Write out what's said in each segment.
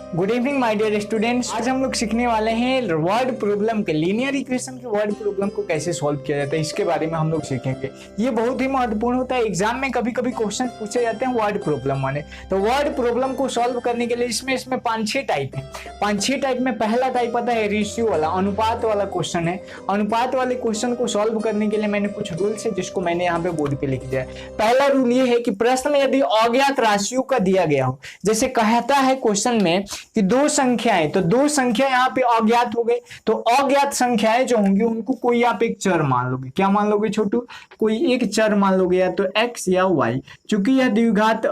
Good evening my dear students. आज हम लोग सीखने वाले हैं वर्ड प्रॉब्लम के लीनियर इक्वेशन के वर्ड प्रॉब्लम को कैसे सॉल्व किया जाता है, इसके बारे में हम लोग सीखेंगे। ये बहुत ही महत्वपूर्ण होता है। एग्जाम में कभी कभी क्वेश्चन पूछे जाते हैं वर्ड प्रॉब्लम वाले। तो वर्ड प्रॉब्लम को सॉल्व करने के लिए इसमें 5-6 टाइप है। 5-6 टाइप में पहला टाइप आता है रेशियो वाला, अनुपात वाला क्वेश्चन है। अनुपात वाले क्वेश्चन को सॉल्व करने के लिए मैंने कुछ रूल्स है जिसको मैंने यहाँ पे बोर्ड पे लिख दिया है। पहला रूल ये है कि प्रश्न में यदि अज्ञात राशियों का दिया गया हो, जैसे कहता है क्वेश्चन में कि दो संख्याएं, तो दो संख्या यहाँ पे अज्ञात हो गए, तो अज्ञात संख्याएं जो होंगी उनको कोई आप एक चर मान लोगे। क्या मान लोगे छोटू? कोई एक चर मान लोगे, या तो x या y। चूंकि यह द्विघात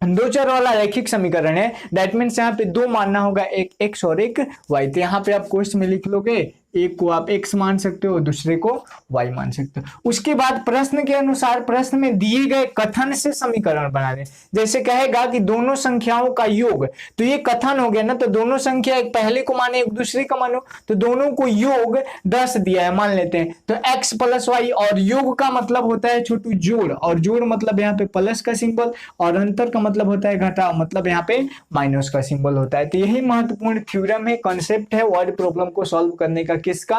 दो चर वाला रैखिक समीकरण है, दैट मीन्स यहाँ पे दो मानना होगा, एक x और एक y। तो यहाँ पे आप क्वेश्चन में लिख लोगे, एक को आप x मान सकते हो, दूसरे को y मान सकते हो। उसके बाद प्रश्न के अनुसार प्रश्न में दिए गए कथन से समीकरण बना दें। जैसे कहेगा कि दोनों संख्याओं का योग, तो ये कथन हो गया ना, तो दोनों संख्या एक पहले को माने एक दूसरे को मानो, तो दोनों को योग 10 दिया है मान लेते हैं, तो x प्लस y। और योग का मतलब होता है छोटू जोड़, और जोड़ मतलब यहाँ पे प्लस का सिंबल, और अंतर का मतलब होता है घटाव, मतलब यहाँ पे माइनस का सिंबल होता है। तो यही महत्वपूर्ण थ्योरम है, कॉन्सेप्ट है वर्ड प्रॉब्लम को सॉल्व करने का। किसका?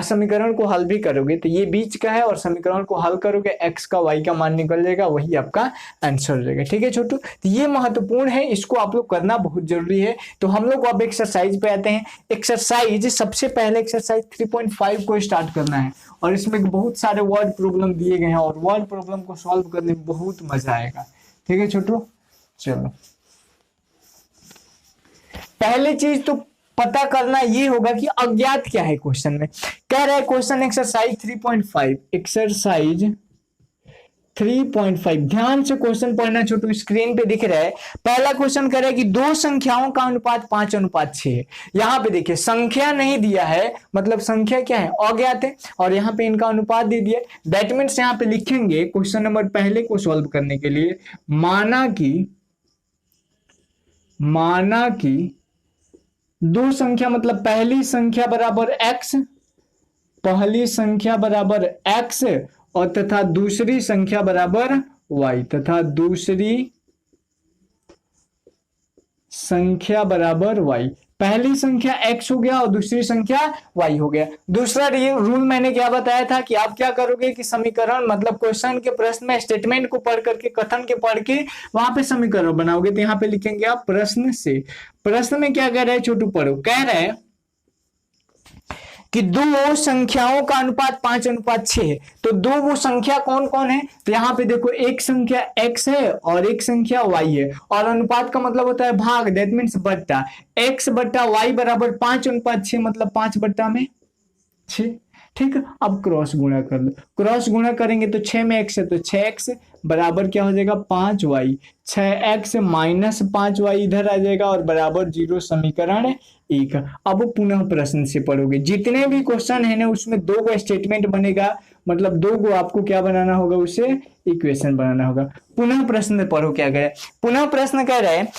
समीकरण को हल भी करोगे तो ये बीच का है, और समीकरण को हल करोगे x का y का मान निकल जाएगा, वही आपका आंसर हो जाएगा। ठीक है छोटू, तो ये महत्वपूर्ण है, इसको आप लोग करना बहुत जरूरी है। तो हम लोग अब एक्सरसाइज पे आते हैं। एक्सरसाइज सबसे पहले एक्सरसाइज 3.5 को स्टार्ट करना है, और इसमें बहुत सारे वर्ड प्रॉब्लम दिए गए हैं, और वर्ड प्रॉब्लम को सॉल्व करने में बहुत मजा आएगा। ठीक है छोटू, चलो पहले चीज तो पता करना ये होगा कि अज्ञात क्या है। क्वेश्चन में कह रहा है, क्वेश्चन एक्सरसाइज 3.5, एक्सरसाइज 3.5, ध्यान से क्वेश्चन पढ़ना छोटू, स्क्रीन पे दिख रहा है। पहला क्वेश्चन कह रहा है कि दो संख्याओं का अनुपात 5:6 है। यहां पे देखिए संख्या नहीं दिया है, मतलब संख्या क्या है? अज्ञात है, और यहाँ पे इनका अनुपात दे दिया। दैट मीन्स यहाँ पे लिखेंगे क्वेश्चन नंबर पहले को सॉल्व करने के लिए, माना कि दो संख्या, मतलब पहली संख्या बराबर x, पहली संख्या बराबर x, और तथा दूसरी संख्या बराबर y, तथा दूसरी संख्या बराबर y। पहली संख्या x हो गया और दूसरी संख्या y हो गया। दूसरा रूल मैंने क्या बताया था कि आप क्या करोगे कि समीकरण, मतलब क्वेश्चन के प्रश्न में स्टेटमेंट को पढ़ करके, कथन के पढ़ के वहां पे समीकरण बनाओगे। तो यहाँ पे लिखेंगे आप प्रश्न से। प्रश्न में क्या कह रहा है छोटू, पढ़ो। कह रहा है कि दो संख्याओं का अनुपात 5:6 है। तो दो वो संख्या कौन कौन है? तो यहाँ पे देखो, एक संख्या x है और एक संख्या y है, और अनुपात का मतलब होता है भाग, दैट मीन्स बट्टा। x बट्टा y बराबर 5:6, मतलब 5/6। ठीक, अब क्रॉस गुणा कर लो। क्रॉस गुणा करेंगे तो 6 में x है, तो 6x बराबर क्या हो जाएगा? 5y। 6x माइनस 5y इधर आ जाएगा, और बराबर 0, समीकरण 1। अब पुनः प्रश्न से पढ़ोगे। जितने भी क्वेश्चन है ना, उसमें दो गो स्टेटमेंट बनेगा, मतलब दो गो आपको क्या बनाना होगा, उसे इक्वेशन बनाना होगा। पुनः प्रश्न पढ़ो क्या कह रहा है। पुनः प्रश्न कह रहा है,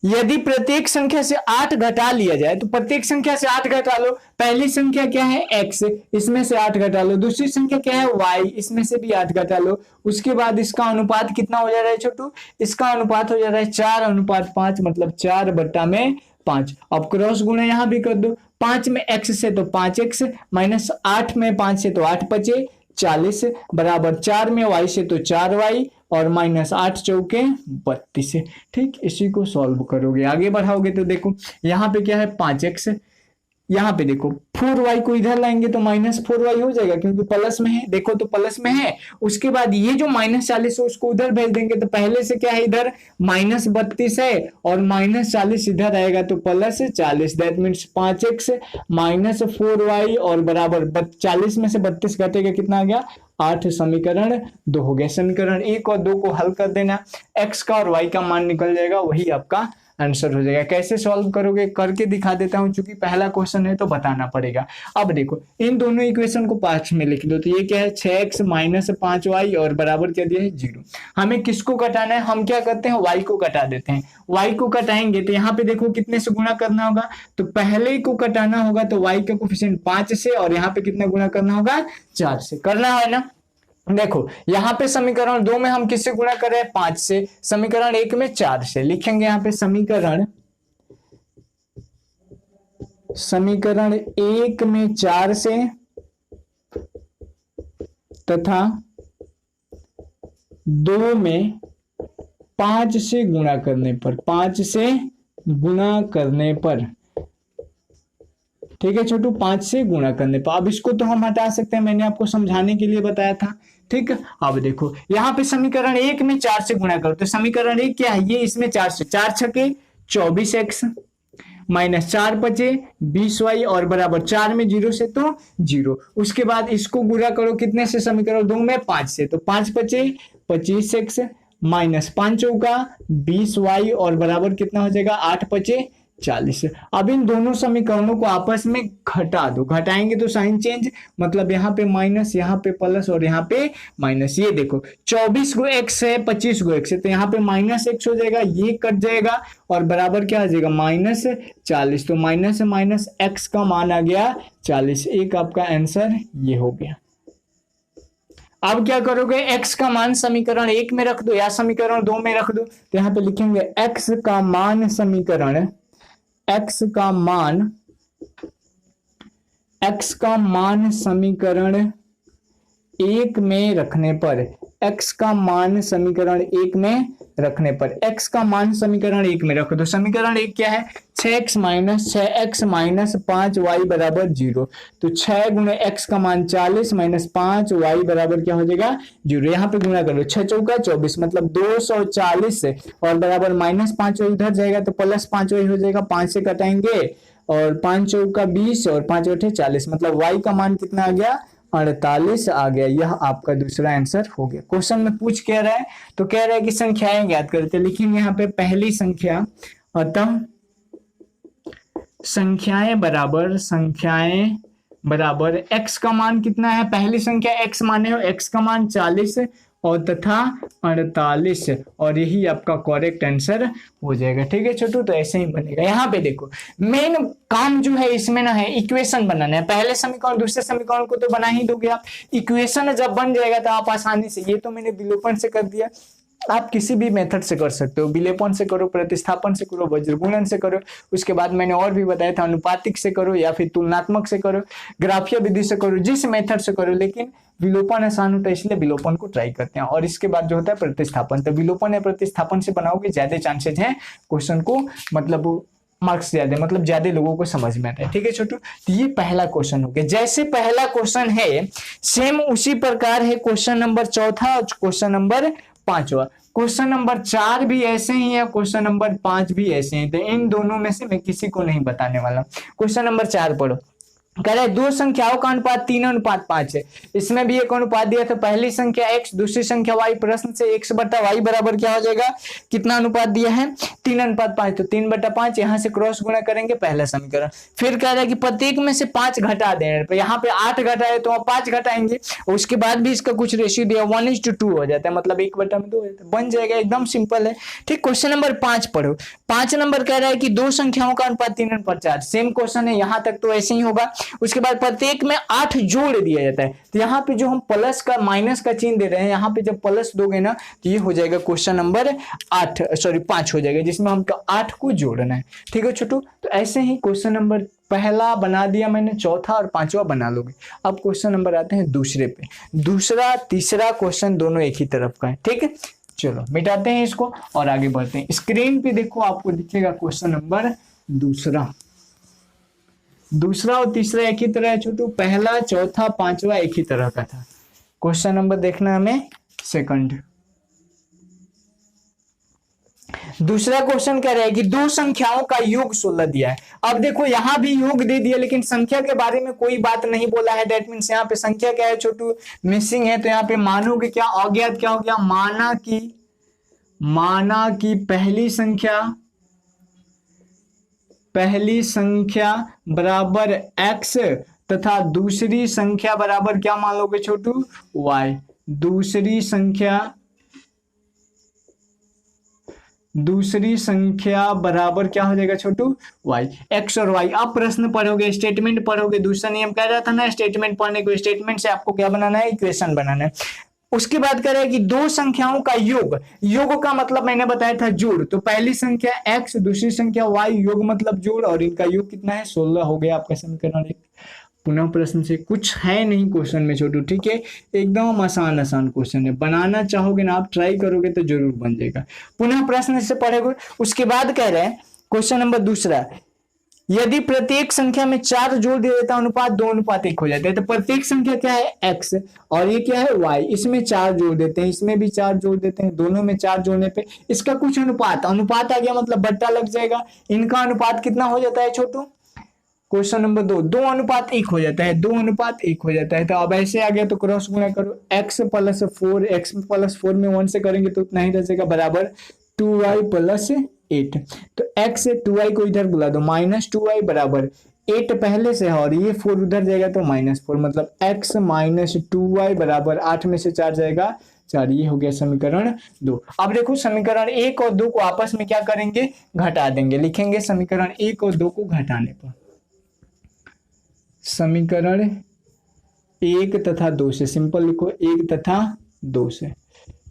यदि प्रत्येक संख्या से 8 घटा लिया जाए, तो प्रत्येक संख्या से 8 घटा लो। पहली संख्या क्या है? x, इसमें से 8 घटा लो। दूसरी संख्या क्या है? y, इसमें से भी 8 घटा लो। उसके बाद इसका अनुपात कितना हो जा रहा है छोटू? इसका अनुपात हो जा रहा है 4:5, मतलब 4/5। अब क्रॉस गुणा यहां भी कर दो। 5 में x से तो 5x, माइनस 8 में 5 से तो 8×5 40, बराबर 4 में y से तो 4y, और माइनस 8 चौके 32। ठीक, इसी को सॉल्व करोगे, आगे बढ़ाओगे तो देखो यहाँ पे क्या है? 5x, यहाँ पे देखो 4y को इधर लाएंगे तो -4y हो जाएगा, क्योंकि प्लस में है। देखो तो प्लस में है। उसके बाद ये जो -40 है उसको उधर भेज देंगे, तो पहले से क्या है? इधर -32 है, और -40 इधर आएगा तो +40। दैट मीन्स 5x -4y, और बराबर 40 में से 32 घटेगा, कितना आ गया? 8। समीकरण 2 हो गया। समीकरण 1 और 2 को हल कर देना, x का और y का मान निकल जाएगा, वही आपका आंसर हो जाएगा। कैसे सॉल्व करोगे करके दिखा देता हूं, क्योंकि पहला क्वेश्चन है तो बताना पड़ेगा। अब देखो, इन दोनों इक्वेशन को पांच में लिख दो। तो ये क्या है? 6x माइनस 5y, और बराबर क्या दिया है? 0। हमें किसको घटाना है? हम क्या करते हैं? y को घटा देते हैं। y को घटाएंगे तो यहाँ पे देखो कितने से गुणा करना होगा, तो पहले को घटाना होगा, तो y का कोफिशिएंट 5 से, और यहाँ पे कितना गुणा करना होगा? 4 से करना है ना। देखो यहाँ पे समीकरण 2 में हम किससे गुणा कर रहे हैं 5 से, समीकरण 1 में 4 से। लिखेंगे यहाँ पे समीकरण 1 में 4 से तथा 2 में 5 से गुणा करने पर, 5 से गुणा करने पर, ठीक है छोटू, 5 से गुणा करने पर। अब इसको तो हम हटा सकते हैं, मैंने आपको समझाने के लिए बताया था। ठीक, अब देखो यहाँ पे समीकरण 1 में 4 से गुणा करो तो समीकरण 1 क्या है, ये इसमें 4 से, 4 छके 24x माइनस 4 बचे 20y और बराबर 4 में 0 से तो 0। उसके बाद इसको गुणा करो कितने से, समीकरण 2 में 5 से, तो 5 बचे 25x माइनस 5 चौका 20y और बराबर कितना हो जाएगा 8 बचे 40। अब इन दोनों समीकरणों को आपस में घटा दो, घटाएंगे तो साइन चेंज, मतलब यहाँ पे माइनस, यहाँ पे प्लस और यहाँ पे माइनस। ये देखो 24 गो x है 25 गो x है, तो यहाँ पे माइनस x हो जाएगा, ये कट जाएगा और बराबर क्या आ जाएगा माइनस 40। तो माइनस से माइनस x का मान आ गया 40। एक आपका आंसर ये हो गया। अब क्या करोगे, x का मान समीकरण 1 में रख दो या समीकरण 2 में रख दो। तो यहाँ पे लिखेंगे x का मान समीकरण, x का मान समीकरण 1 में रखने पर, x का मान समीकरण 1 में रखने पर, x का मान समीकरण 1 में रख दो। समीकरण 1 क्या है, 6x minus 6x minus 5y बराबर 0। तो 6 गुणे x का मान 40 माइनस 5y बराबर क्या हो जाएगा 0। यहाँ पे गुणा करो 6 चौका 24 मतलब 240 से और बराबर माइनस 5y उधर जाएगा तो प्लस 5y हो जाएगा, 5 से कटाएंगे और 5 चौका 20 और 5 अठे 40 मतलब y का मान कितना आ गया 48 आ गया। यह आपका दूसरा आंसर हो गया। क्वेश्चन में पूछ कह रहा है तो कह रहा है कि संख्याएं ज्ञात करते, लेकिन यहाँ पे पहली संख्या, अतः संख्याएं बराबर x का मान कितना है, पहली संख्या x माने हो, x का मान 40 और तथा 48 और यही आपका करेक्ट आंसर हो जाएगा। ठीक है छोटू, तो ऐसे ही बनेगा। यहाँ पे देखो मेन काम जो है इसमें ना है इक्वेशन बनाना है। पहले समीकरण दूसरे समीकरण को तो बना ही दोगे आप, इक्वेशन जब बन जाएगा तो आप आसानी से, ये तो मैंने विलोपन से कर दिया, आप किसी भी मेथड से कर सकते हो, विलोपन से करो, प्रतिस्थापन से करो, वज्रगुणन से करो, उसके बाद मैंने और भी बताया था अनुपातिक से करो या फिर तुलनात्मक से करो, ग्राफीय विधि से करो, जिस मेथड से करो, लेकिन विलोपन आसान होता है इसलिए विलोपन को ट्राई करते हैं। और इसके बाद जो होता है प्रतिस्थापन, तो विलोपन या प्रतिस्थापन से बनाओगे ज्यादा चांसेस है क्वेश्चन को मतलब मार्क्स ज्यादा, मतलब ज्यादा लोगों को समझ में आता है। ठीक है छोटू, तो ये पहला क्वेश्चन हो गया। जैसे पहला क्वेश्चन है सेम उसी प्रकार है क्वेश्चन नंबर चौथा और क्वेश्चन नंबर 5वां। क्वेश्चन नंबर 4 भी ऐसे ही है, क्वेश्चन नंबर 5 भी ऐसे ही, तो इन दोनों में से मैं किसी को नहीं बताने वाला। क्वेश्चन नंबर 4 पढ़ो। कह रहे दो संख्याओं का अनुपात 3:5 है। इसमें भी एक अनुपात दिया था, पहली संख्या x दूसरी संख्या y, प्रश्न से x बटा y बराबर क्या हो जाएगा, कितना अनुपात दिया है 3:5, तो 3/5 यहाँ से क्रॉस गुणा करेंगे पहला समीकरण। फिर कह रहा है कि प्रत्येक में से 5 घटा देने पर, यहाँ पे 8 घटाए तो 5 घटाएंगे और उसके बाद भी इसका कुछ रेशियो दिया 1:2 हो जाता है, मतलब 1/2 बन जाएगा, एकदम सिंपल है। ठीक, क्वेश्चन नंबर 5 पढ़ो। 5 नंबर कह रहा है कि दो संख्याओं का अनुपात 3:4, सेम क्वेश्चन है, यहाँ तक तो ऐसे ही होगा। उसके बाद प्रत्येक में 8 जोड़ दिया जाता है, तो यहाँ पे जो हम प्लस का माइनस का चिन्ह दे रहे हैं, यहाँ पे जब प्लस दोगे ना तो ये हो जाएगा क्वेश्चन नंबर 5 हो जाएगा, जिसमें हमको 8 को जोड़ना है। ठीक है छोटू, तो ऐसे ही क्वेश्चन नंबर पहला बना दिया मैंने, चौथा और 5वां बना लोगे। अब क्वेश्चन नंबर आते हैं दूसरे पे। दूसरा तीसरा क्वेश्चन दोनों एक ही तरफ का है। ठीक है, चलो मिटाते हैं इसको और आगे बढ़ते हैं। स्क्रीन पे देखो आपको दिखेगा क्वेश्चन नंबर दूसरा और तीसरा एक ही तरह है छोटू, पहला चौथा 5वां एक ही तरह का था। क्वेश्चन नंबर देखना हमें सेकंड। दूसरा क्वेश्चन कह रहा है कि दो संख्याओं का योग 16 दिया है। अब देखो यहां भी योग दे दिया लेकिन संख्या के बारे में कोई बात नहीं बोला है, दैट मीन्स यहाँ पे संख्या क्या है छोटू, मिसिंग है। तो यहाँ पे मानोगे क्या, अज्ञात क्या हो गया, माना कि पहली संख्या बराबर x तथा दूसरी संख्या बराबर क्या मान लोगे छोटू, y। दूसरी संख्या बराबर क्या हो जाएगा छोटू, y, x और y। अब प्रश्न पढ़ोगे, स्टेटमेंट पढ़ोगे। दूसरा नियम कह रहा था ना स्टेटमेंट पढ़ने को, स्टेटमेंट से आपको क्या बनाना है, इक्वेशन बनाना है। उसके बाद कह रहा है कि दो संख्याओं का योग, योग का मतलब मैंने बताया था जोड़, तो पहली संख्या x दूसरी संख्या y, योग मतलब जोड़, और इनका योग कितना है 16 हो गया आपका समीकरण एक। पुनः प्रश्न से कुछ है नहीं क्वेश्चन में छोटू, ठीक है, एकदम आसान आसान क्वेश्चन है, बनाना चाहोगे ना आप, ट्राई करोगे तो जरूर बन जाएगा। पुनः प्रश्न से पढ़ेगा। उसके बाद कह रहे हैं क्वेश्चन नंबर दूसरा, यदि प्रत्येक संख्या में 4 जोड़ दे देता अनुपात 2:1 हो जाता है। तो प्रत्येक संख्या क्या है x और ये क्या है y, इसमें 4 जोड़ देते हैं, इसमें भी 4 जोड़ देते हैं, दोनों में 4 जोड़ने पे इसका कुछ अनुपात, अनुपात आ गया मतलब बट्टा लग जाएगा, इनका अनुपात कितना हो जाता है छोटू, क्वेश्चन नंबर 2:1 हो जाता है, 2:1 हो जाता है। तो अब ऐसे आ गया तो क्रॉस गुणा करो, x + 4, x + 4 में 1 से करेंगे तो उतना ही रह जाएगा बराबर 2y + 8। तो x से 2y को इधर बुला दो, -2y बराबर 8 पहले से है और ये 4 उधर जाएगा तो -4, मतलब x - 2y बराबर 8 में से 4 जाएगा 4, ये हो गया समीकरण 2। अब देखो समीकरण 1 और 2 को आपस में क्या करेंगे, घटा देंगे, लिखेंगे समीकरण 1 और 2 को घटाने पर, समीकरण 1 तथा 2 से, सिंपल लिखो 1 तथा 2 से,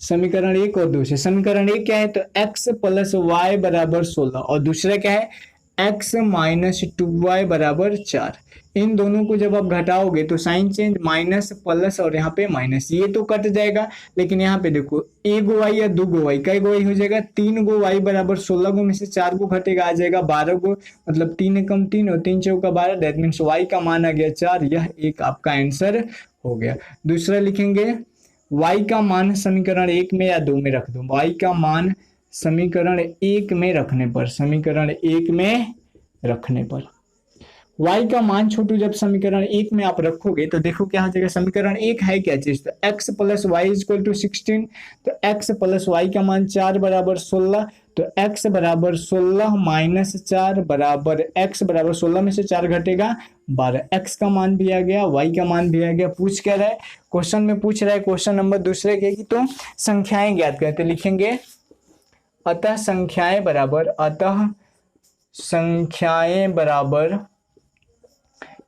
समीकरण 1 और 2 से। समीकरण 1 क्या है तो x + y बराबर 16 और दूसरा क्या है x - 2y बराबर 4। इन दोनों को जब आप घटाओगे तो साइन चेंज, माइनस प्लस और यहाँ पे माइनस, ये तो कट जाएगा, लेकिन यहाँ पे देखो 1 गो y या 2 गो y, कई गो y हो जाएगा 3 गो y बराबर 16 गो में से 4 गो घटेगा, आ जाएगा 12 गो, मतलब 3 कम 3 और 3 चौका 12, दैट मीन्स y का मान आ गया 4, यह एक आपका आंसर हो गया। दूसरा लिखेंगे y का मान समीकरण 1 में या 2 में रख दो, y का मान समीकरण 1 में रखने पर, समीकरण 1 में रखने पर y का मान छोटू जब समीकरण 1 में आप रखोगे तो देखो क्या हो जाएगा, समीकरण 1 है क्या चीज, तो x + y = 16, तो x + y का मान 4 बराबर 16, तो x बराबर 16 - 4 बराबर x बराबर 16 में से 4 घटेगा 12, x का मान भी आ गया, y का मान भी आ गया। पूछ क्या रहा है क्वेश्चन में, पूछ रहा है क्वेश्चन नंबर दूसरे के कि तो संख्याएं ज्ञात करते, लिखेंगे अतः संख्याएं बराबर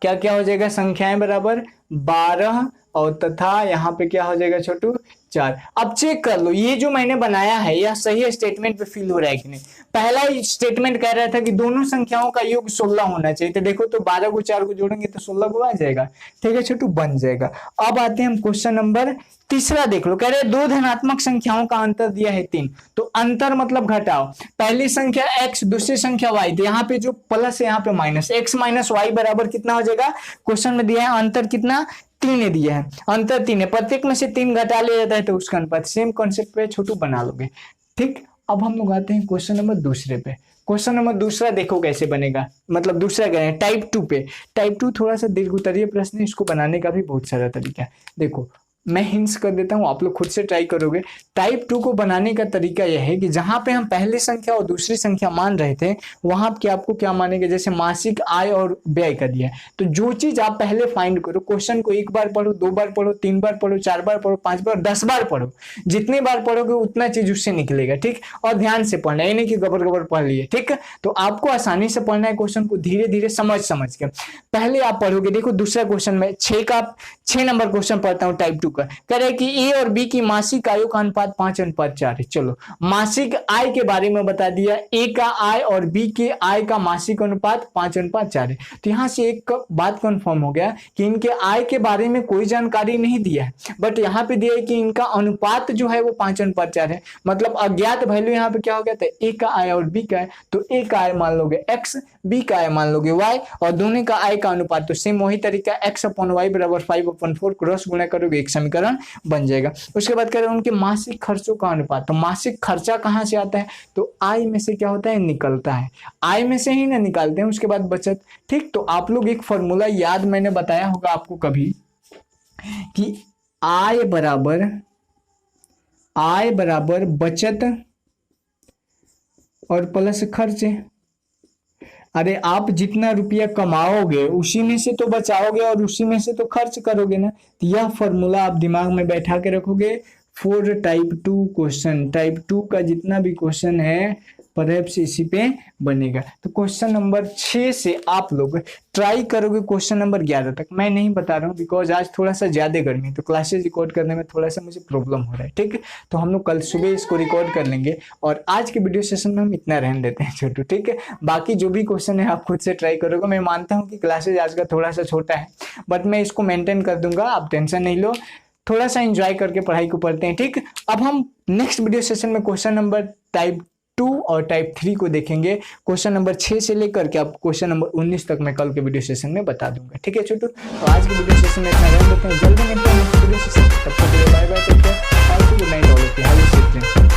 क्या क्या हो जाएगा, संख्याएं बराबर 12 और तथा यहाँ पे क्या हो जाएगा छोटू 4। अब चेक कर लो ये जो मैंने बनाया है यह सही स्टेटमेंट पे फील हो रहा है कि नहीं। पहला स्टेटमेंट कह रहा था कि दोनों संख्याओं का योग 16 होना चाहिए, तो देखो तो 12 को 4 को जोड़ेंगे तो 16 को आ जाएगा, ठीक है छोटू, बन जाएगा। अब आते हैं हम क्वेश्चन नंबर तीसरा, देख लो, कह रहे दो धनात्मक संख्याओं का अंतर दिया है 3, तो अंतर मतलब घटाओ, पहली संख्या x दूसरी संख्या y, तो यहाँ पे जो प्लस है यहाँ पे माइनस, x - y बराबर कितना हो जाएगा, क्वेश्चन में दिया है अंतर कितना 3 दिया है, अंतर 3 है, प्रत्येक में से 3 घटा लिया जाता है तो उसका अनुपात, सेम कॉन्सेप्ट पे छोटू बना लोगे, ठीक। अब हम लोग आते हैं क्वेश्चन नंबर दूसरे पे। क्वेश्चन नंबर दूसरा देखो कैसे बनेगा, मतलब दूसरा कह रहे हैं टाइप 2 पे। टाइप 2 थोड़ा सा दीर्घ उत्तरीय प्रश्न है, इसको बनाने का भी बहुत सारा तरीका है। देखो मैं हिंट्स कर देता हूं, आप लोग खुद से ट्राई करोगे। टाइप 2 को बनाने का तरीका यह है कि जहां पे हम पहली संख्या और दूसरी संख्या मान रहे थे वहां के आपको क्या मानेंगे, जैसे मासिक आय और व्यय का दिया है, तो जो चीज आप पहले फाइंड करो, क्वेश्चन को 1 बार पढ़ो, 2 बार पढ़ो, 3 बार पढ़ो, 4 बार पढ़ो, 5 बार, 10 बार पढ़ो, जितनी बार पढ़ोगे उतना चीज उससे निकलेगा, ठीक। और ध्यान से पढ़ना, ये नहीं कि गबर गबर पढ़ लिए, ठीक। तो आपको आसानी से पढ़ना है, क्वेश्चन को धीरे धीरे समझ के पहले आप पढ़ोगे। देखो दूसरा क्वेश्चन में 6 नंबर क्वेश्चन पढ़ता हूँ टाइप 2 का, कह रहे कि ए और बी की मासिक आयों का अनुपात 5:4 है। चलो मासिक आय के बारे में बता दिया, ए का आय और बी के आय का मासिक अनुपात 5:4 है, तो यहां से एक बात कंफर्म हो गया कि इनके आय के बारे में कोई जानकारी नहीं दिया है, बट यहाँ पे दिया है कि इनका अनुपात जो है वो 5:4 है, मतलब अज्ञात वैल्यू यहाँ पे क्या हो गया था, ए का आय और बी का है, तो ए का आय मान लोगे x, बी का आय मान लोगे y, और दोनों का आय का अनुपात तो सेम वही तरीका x/y बराबर 5/4 क्रॉस गुणा करोगे, एक समीकरण बन जाएगा। उसके बाद कह रहे हैं उनके मासिक खर्चों का अनुपात, तो मासिक खर्चा कहां से आता है, तो आय में से क्या होता है, निकलता है, आय में से ही ना निकालते हैं, उसके बाद बचत, ठीक। तो आप लोग एक फॉर्मूला याद, मैंने बताया होगा आपको कभी कि आय बराबर बचत और प्लस खर्च। अरे आप जितना रुपया कमाओगे उसी में से तो बचाओगे और उसी में से तो खर्च करोगे ना, तो यह फॉर्मूला आप दिमाग में बैठा के रखोगे, फॉर टाइप 2 क्वेश्चन, टाइप 2 का जितना भी क्वेश्चन है परहैप्स इसी पे बनेगा। तो क्वेश्चन नंबर 6 से आप लोग ट्राई करोगे क्वेश्चन नंबर 11 तक। मैं नहीं बता रहा हूँ बिकॉज आज थोड़ा सा ज्यादा गर्मी है, तो क्लासेस रिकॉर्ड करने में थोड़ा सा मुझे प्रॉब्लम हो रहा है, ठीक है। तो हम लोग कल सुबह इसको रिकॉर्ड कर लेंगे और आज के वीडियो सेशन में हम इतना रहने देते हैं छोटू, ठीक है। बाकी जो भी क्वेश्चन है आप खुद से ट्राई करोगे। मैं मानता हूँ कि क्लासेज आज का थोड़ा सा छोटा है, बट मैं इसको मेंटेन कर दूंगा, आप टेंशन नहीं लो। थोड़ा सा एंजॉय करके पढ़ाई को पढ़ते हैं, ठीक। अब हम नेक्स्ट वीडियो सेशन में क्वेश्चन नंबर टाइप 2 और टाइप 3 को देखेंगे। क्वेश्चन नंबर 6 से लेकर के आप क्वेश्चन नंबर 19 तक मैं कल के वीडियो सेशन में बता दूंगा, ठीक है छोटू। तो आज के वीडियो सेशन में इतना रहने देते हैं, जल्दी मिलते हैं नेक्स्ट वीडियो सेशन। तब तक के लिए bye bye, take care, good night all of you, have a safe dream.